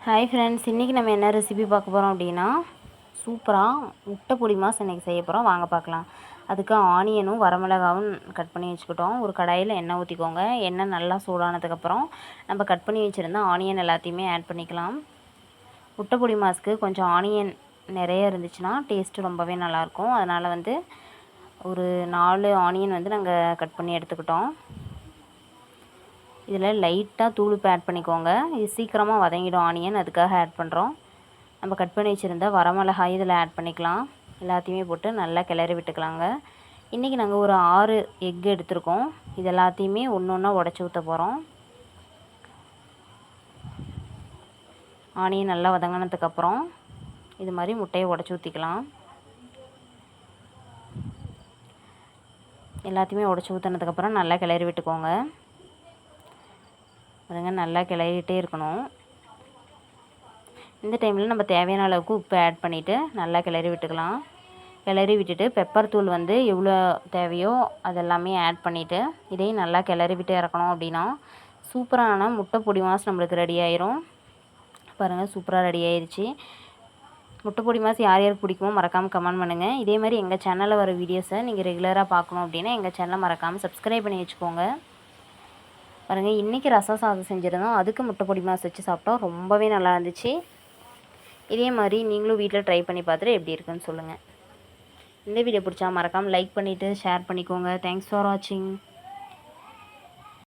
Hi friends, இன்றைக்கி நம்ம என்ன ரெசிபி பார்க்க போகிறோம் அப்படின்னா சூப்பராக முட்டை பொடி மாஸ் இன்றைக்கி செய்ய போகிறோம். வாங்க பார்க்கலாம். அதுக்கு ஆனியனும் வரமிளகாவும் கட் பண்ணி வச்சுக்கிட்டோம். ஒரு கடாயில் எண்ணெய் ஊற்றிக்கோங்க. எண்ணெய் நல்லா சூடானதுக்கப்புறம் நம்ம கட் பண்ணி வச்சுருந்த ஆனியன் எல்லாத்தையுமே ஆட் பண்ணிக்கலாம். முட்டை பொடி மாஸ்க்கு கொஞ்சம் ஆனியன் நிறைய இருந்துச்சுன்னா டேஸ்ட்டு ரொம்பவே நல்லாயிருக்கும். அதனால் ஒரு 4 ஆனியன் நாங்கள் கட் பண்ணி எடுத்துக்கிட்டோம். இதில் லைட்டாக தூளுப்பு ஆட் பண்ணிக்கோங்க. இது சீக்கிரமாக வதங்கிடும் ஆனியன், அதுக்காக ஆட் பண்ணுறோம். நம்ம கட் பண்ணி வச்சுருந்த வரமிளகாய் இதில் ஆட் பண்ணிக்கலாம். எல்லாத்தையுமே போட்டு நல்லா கிளறி விட்டுக்கலாங்க. இன்றைக்கி நாங்கள் ஒரு 6 எக் எடுத்திருக்கோம். இது எல்லாத்தையுமே ஒன்று ஒன்றா உடச்சி ஊற்ற போகிறோம். ஆனியன் நல்லா வதங்கினதுக்கப்புறம் இது மாதிரி முட்டையை உடச்சி ஊற்றிக்கலாம். எல்லாத்தையுமே உடச்சி ஊற்றினதுக்கப்புறம் நல்லா கிளறி விட்டுக்கோங்க. அதுங்க நல்லா கிளறிட்டே இருக்கணும். இந்த டைமில் நம்ம தேவையான அளவுக்கு உப்பு ஆட் பண்ணிவிட்டு நல்லா கிளறி விட்டுக்கலாம். கிளறி விட்டுட்டு பெப்பர் தூள் எவ்வளோ தேவையோ அதெல்லாமே ஆட் பண்ணிவிட்டு இதையும் நல்லா கிளறி விட்டு இறக்கணும். அப்படின்னா சூப்பரான முட்டை பொடி மாஸ் நம்மளுக்கு ரெடி ஆயிரும். பாருங்கள், சூப்பராக ரெடி ஆயிடுச்சு. முட்டை பொடி மாஸ் யார் யாருக்கு பிடிக்குமோ மறக்காமல் கமெண்ட் பண்ணுங்கள். இதே மாதிரி எங்கள் சேனலில் வர வீடியோஸை நீங்கள் ரெகுலராக பார்க்கணும் அப்படின்னா எங்கள் சேனலை மறக்காமல் சப்ஸ்கிரைப் பண்ணி வச்சுக்கோங்க. பாருங்கள், இன்றைக்கி ரசம் சாதம் செஞ்சுருந்தோம். அதுக்கு முட்டை பொடி மாஸ் வச்சு சாப்பிட்டோம். ரொம்பவே நல்லா இருந்துச்சு. இதே மாதிரி நீங்களும் வீட்டில் ட்ரை பண்ணி பார்த்துட்டு எப்படி இருக்குன்னு சொல்லுங்கள். இந்த வீடியோ பிடிச்சா மறக்காமல் லைக் பண்ணிவிட்டு ஷேர் பண்ணிக்கோங்க. தேங்க்ஸ் ஃபார் வாட்சிங்.